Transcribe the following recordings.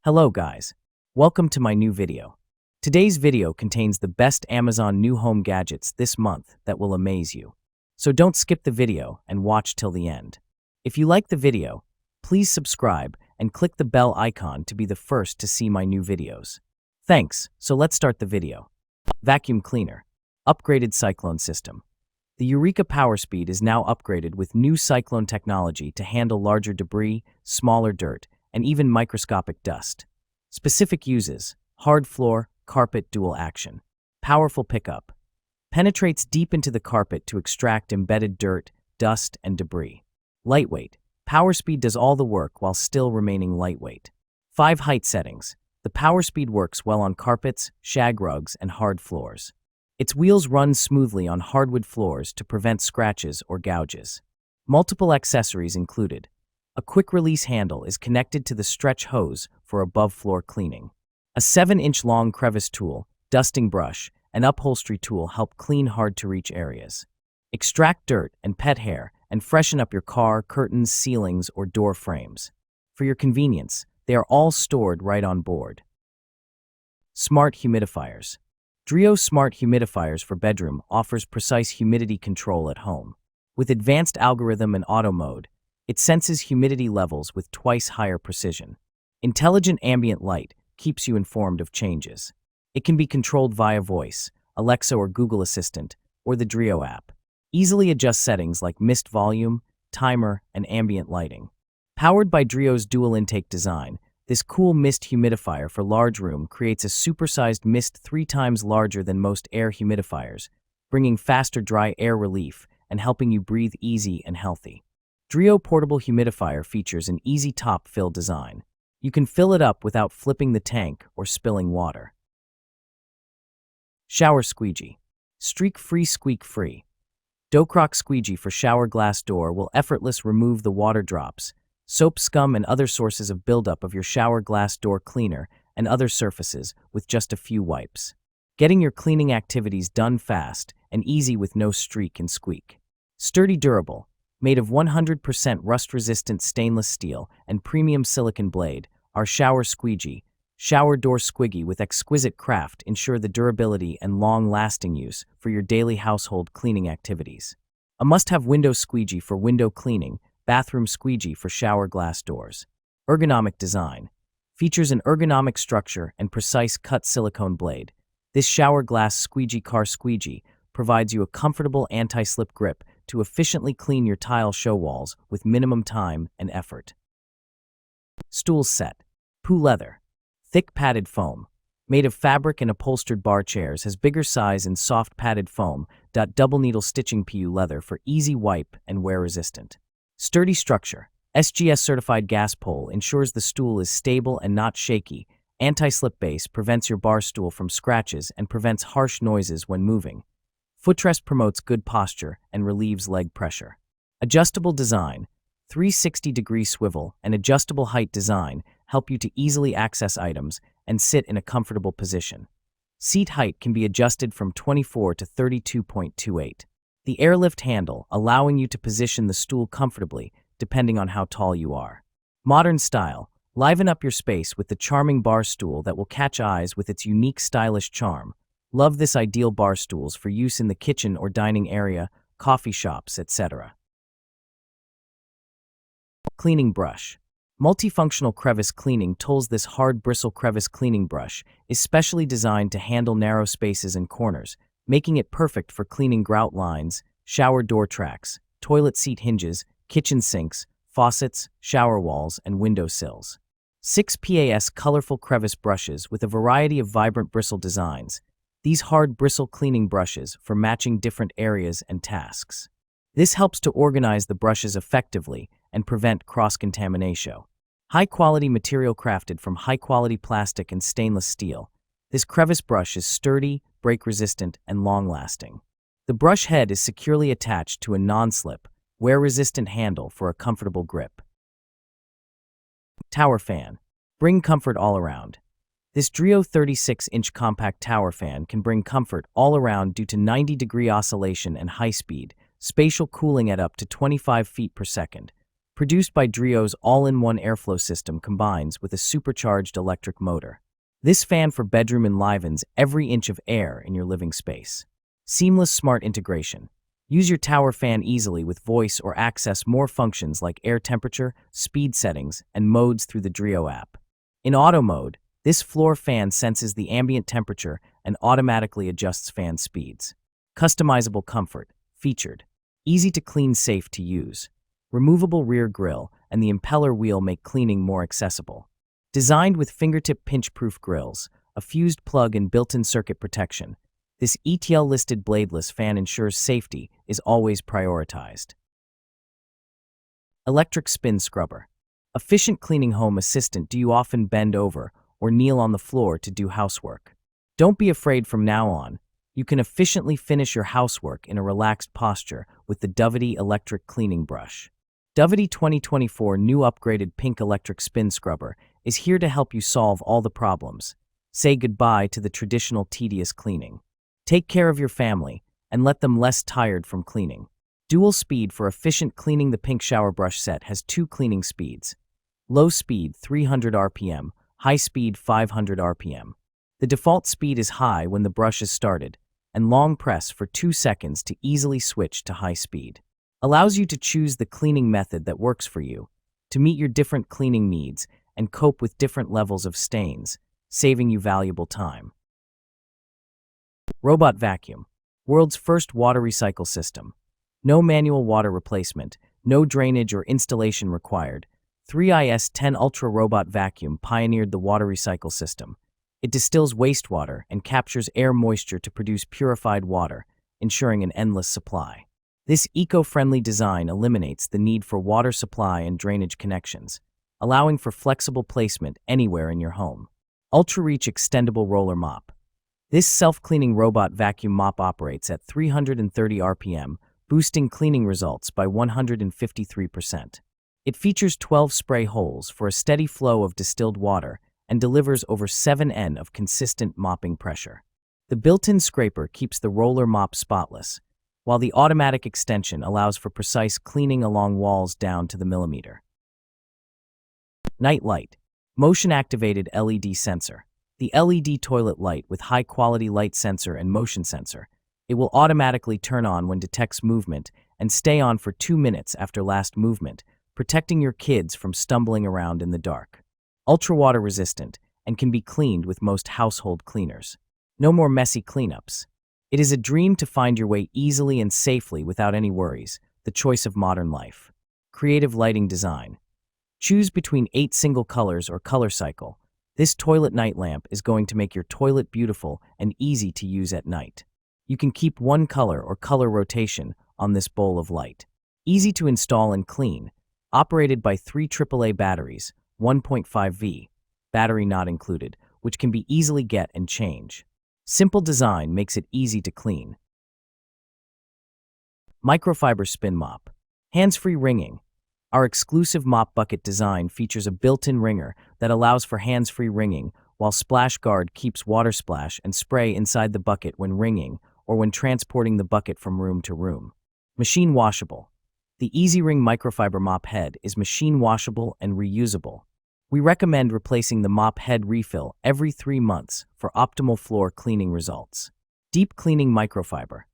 Hello guys, welcome to my new video. Today's video contains the best Amazon new home gadgets this month that will amaze you. So don't skip the video and watch till the end. If you like the video, please subscribe and click the bell icon to be the first to see my new videos. Thanks, so let's start the video. Vacuum cleaner, upgraded cyclone system. The Eureka PowerSpeed is now upgraded with new cyclone technology to handle larger debris, smaller dirt, and even microscopic dust. Specific uses: hard floor, carpet dual action. Powerful pickup. Penetrates deep into the carpet to extract embedded dirt, dust, and debris. Lightweight. PowerSpeed does all the work while still remaining lightweight. 5 height settings. The PowerSpeed works well on carpets, shag rugs, and hard floors. Its wheels run smoothly on hardwood floors to prevent scratches or gouges. Multiple accessories included. A quick-release handle is connected to the stretch hose for above-floor cleaning. A 7-inch long crevice tool, dusting brush, and upholstery tool help clean hard-to-reach areas. Extract dirt and pet hair and freshen up your car, curtains, ceilings, or door frames. For your convenience, they are all stored right on board. Smart humidifiers. Drio Smart Humidifiers for Bedroom offers precise humidity control at home. With advanced algorithm and auto mode, it senses humidity levels with twice higher precision. Intelligent ambient light keeps you informed of changes. It can be controlled via voice, Alexa or Google Assistant, or the Drio app. Easily adjust settings like mist volume, timer, and ambient lighting. Powered by Drio's dual intake design, this cool mist humidifier for large room creates a supersized mist 3 times larger than most air humidifiers, bringing faster dry air relief and helping you breathe easy and healthy. Drio Portable Humidifier features an easy top fill design. You can fill it up without flipping the tank or spilling water. Shower Squeegee. Streak-free, squeak-free. Docroc Squeegee for shower glass door will effortlessly remove the water drops, soap scum, and other sources of buildup of your shower glass door cleaner and other surfaces with just a few wipes. Getting your cleaning activities done fast and easy with no streak and squeak. Sturdy, durable. Made of 100% rust-resistant stainless steel and premium silicone blade, our Shower Squeegee, shower door squeegee with exquisite craft ensure the durability and long-lasting use for your daily household cleaning activities. A must-have window squeegee for window cleaning, bathroom squeegee for shower glass doors. Ergonomic design. Features an ergonomic structure and precise cut silicone blade. This shower glass squeegee car squeegee provides you a comfortable anti-slip grip to efficiently clean your tile show walls with minimum time and effort. Stool set. Poo leather. Thick padded foam. Made of fabric and upholstered bar chairs, has bigger size and soft padded foam. Double needle stitching PU leather for easy wipe and wear resistant. Sturdy structure. SGS certified gas pole ensures the stool is stable and not shaky. Anti-slip base prevents your bar stool from scratches and prevents harsh noises when moving. Footrest promotes good posture and relieves leg pressure. Adjustable design. 360-degree swivel and adjustable height design help you to easily access items and sit in a comfortable position. Seat height can be adjusted from 24 to 32.28. The airlift handle allowing you to position the stool comfortably depending on how tall you are. Modern style. Liven up your space with the charming bar stool that will catch eyes with its unique stylish charm. Love this ideal bar stools for use in the kitchen or dining area, coffee shops, etc. Cleaning brush. Multifunctional crevice cleaning tools. This hard bristle crevice cleaning brush is specially designed to handle narrow spaces and corners, making it perfect for cleaning grout lines, shower door tracks, toilet seat hinges, kitchen sinks, faucets, shower walls, and window sills. 6 PAS colorful crevice brushes with a variety of vibrant bristle designs. These hard bristle cleaning brushes for matching different areas and tasks. This helps to organize the brushes effectively and prevent cross-contamination. High-quality material crafted from high-quality plastic and stainless steel. This crevice brush is sturdy, break-resistant, and long-lasting. The brush head is securely attached to a non-slip, wear-resistant handle for a comfortable grip. Tower fan. Bring comfort all around. This Drio 36-inch compact tower fan can bring comfort all around due to 90-degree oscillation and high speed, spatial cooling at up to 25 feet per second, produced by Drio's all-in-one airflow system combines with a supercharged electric motor. This fan for bedroom enlivens every inch of air in your living space. Seamless smart integration. Use your tower fan easily with voice or access more functions like air temperature, speed settings, and modes through the Drio app. In auto mode, this floor fan senses the ambient temperature and automatically adjusts fan speeds. Customizable comfort, featured. Easy to clean, safe to use. Removable rear grille and the impeller wheel make cleaning more accessible. Designed with fingertip pinch-proof grills, a fused plug and built-in circuit protection, this ETL-listed bladeless fan ensures safety is always prioritized. Electric spin scrubber. Efficient cleaning home assistant. Do you often bend over or kneel on the floor to do housework? Don't be afraid. From now on, you can efficiently finish your housework in a relaxed posture with the Dovety electric cleaning brush. Dovety 2024 new upgraded pink electric spin scrubber is here to help you solve all the problems. Say goodbye to the traditional tedious cleaning. Take care of your family and let them less tired from cleaning. Dual speed for efficient cleaning. The pink shower brush set has 2 cleaning speeds. Low speed 300 RPM, high speed 500 RPM. The default speed is high when the brush is started, and long press for 2 seconds to easily switch to high speed. Allows you to choose the cleaning method that works for you, to meet your different cleaning needs and cope with different levels of stains, saving you valuable time. Robot vacuum. World's first water recycle system. No manual water replacement, no drainage or installation required. 3IS10 Ultra Robot Vacuum pioneered the water recycle system. It distills wastewater and captures air moisture to produce purified water, ensuring an endless supply. This eco-friendly design eliminates the need for water supply and drainage connections, allowing for flexible placement anywhere in your home. Ultra Reach Extendable Roller Mop. This self-cleaning robot vacuum mop operates at 330 RPM, boosting cleaning results by 153%. It features 12 spray holes for a steady flow of distilled water and delivers over 7 N of consistent mopping pressure. The built-in scraper keeps the roller mop spotless, while the automatic extension allows for precise cleaning along walls down to the millimeter. Night light. Motion-activated LED sensor. The LED toilet light with high-quality light sensor and motion sensor. It will automatically turn on when detects movement and stay on for 2 minutes after last movement, protecting your kids from stumbling around in the dark. Ultra water resistant and can be cleaned with most household cleaners. No more messy cleanups. It is a dream to find your way easily and safely without any worries, the choice of modern life. Creative lighting design. Choose between 8 single colors or color cycle. This toilet night lamp is going to make your toilet beautiful and easy to use at night. You can keep one color or color rotation on this bowl of light. Easy to install and clean. Operated by 3 AAA batteries, 1.5 V, battery not included, which can be easily get and change. Simple design makes it easy to clean. Microfiber spin mop. Hands-free ringing. Our exclusive mop bucket design features a built-in ringer that allows for hands-free ringing, while Splash Guard keeps water splash and spray inside the bucket when ringing or when transporting the bucket from room to room. Machine washable. The Easy Ring microfiber mop head is machine washable and reusable. We recommend replacing the mop head refill every 3 months for optimal floor cleaning results. Deep cleaning microfiber.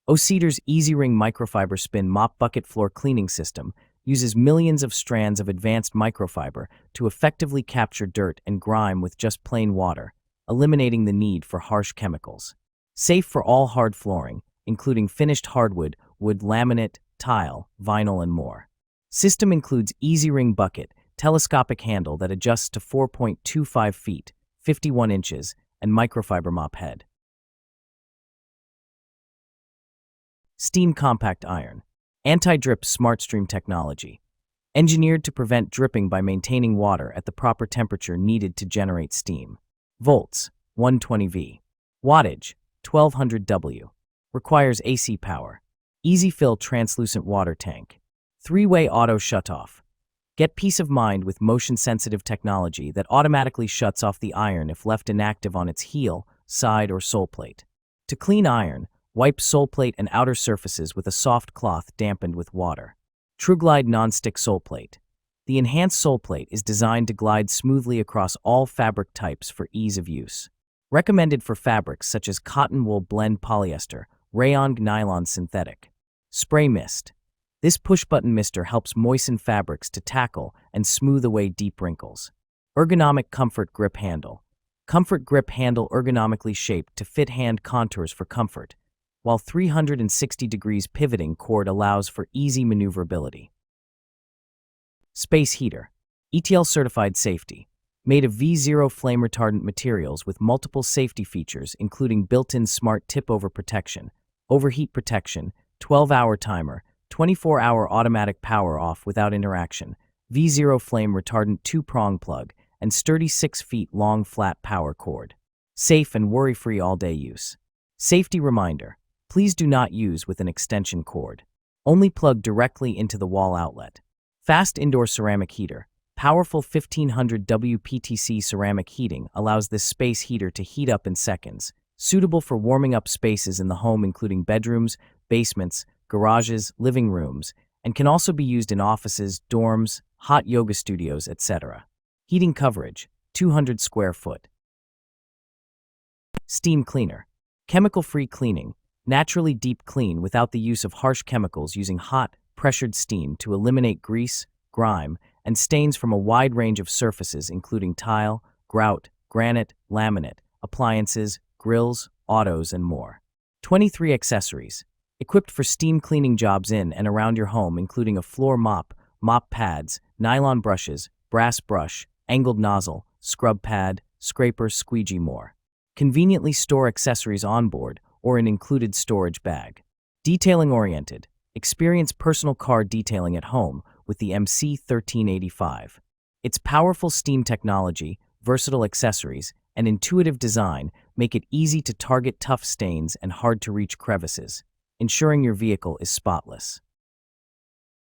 O'Cedar's Easy Ring microfiber spin mop bucket floor cleaning system uses millions of strands of advanced microfiber to effectively capture dirt and grime with just plain water, eliminating the need for harsh chemicals. Safe for all hard flooring, including finished hardwood, wood, laminate, tile, vinyl, and more. System includes Easy Ring bucket, telescopic handle that adjusts to 4.25 feet, 51 inches, and microfiber mop head. Steam compact iron. Anti-drip SmartStream technology. Engineered to prevent dripping by maintaining water at the proper temperature needed to generate steam. Volts, 120 V. Wattage, 1200 W. Requires AC power. Easy fill translucent water tank. 3-way auto shutoff. Get peace of mind with motion-sensitive technology that automatically shuts off the iron if left inactive on its heel, side, or sole plate. To clean iron, wipe sole plate and outer surfaces with a soft cloth dampened with water. TrueGlide non-stick sole plate. The enhanced sole plate is designed to glide smoothly across all fabric types for ease of use. Recommended for fabrics such as cotton wool blend polyester, rayon nylon synthetic. Spray mist. This push-button mister helps moisten fabrics to tackle and smooth away deep wrinkles. Ergonomic comfort grip handle. Comfort grip handle ergonomically shaped to fit hand contours for comfort, while 360 degrees pivoting cord allows for easy maneuverability. Space heater. ETL certified safety. Made of V0 flame retardant materials with multiple safety features including built-in smart tip-over protection, overheat protection, 12-hour timer, 24-hour automatic power off without interaction, V0 flame retardant 2-prong plug, and sturdy 6 feet long flat power cord. Safe and worry-free all-day use. Safety reminder: please do not use with an extension cord. Only plug directly into the wall outlet. Fast indoor ceramic heater. Powerful 1500 WPTC ceramic heating allows this space heater to heat up in seconds, suitable for warming up spaces in the home including bedrooms, basements, garages, living rooms, and can also be used in offices, dorms, hot yoga studios, etc. Heating coverage, 200 square foot. Steam cleaner. Chemical-free cleaning. Naturally deep clean without the use of harsh chemicals using hot, pressured steam to eliminate grease, grime, and stains from a wide range of surfaces including tile, grout, granite, laminate, appliances, grills, autos, and more. 23 accessories. Equipped for steam cleaning jobs in and around your home including a floor mop, mop pads, nylon brushes, brass brush, angled nozzle, scrub pad, scraper, squeegee, more. Conveniently store accessories on board or in included storage bag. Detailing oriented. Experience personal car detailing at home with the MC1385. Its powerful steam technology, versatile accessories, and intuitive design make it easy to target tough stains and hard-to-reach crevices, ensuring your vehicle is spotless.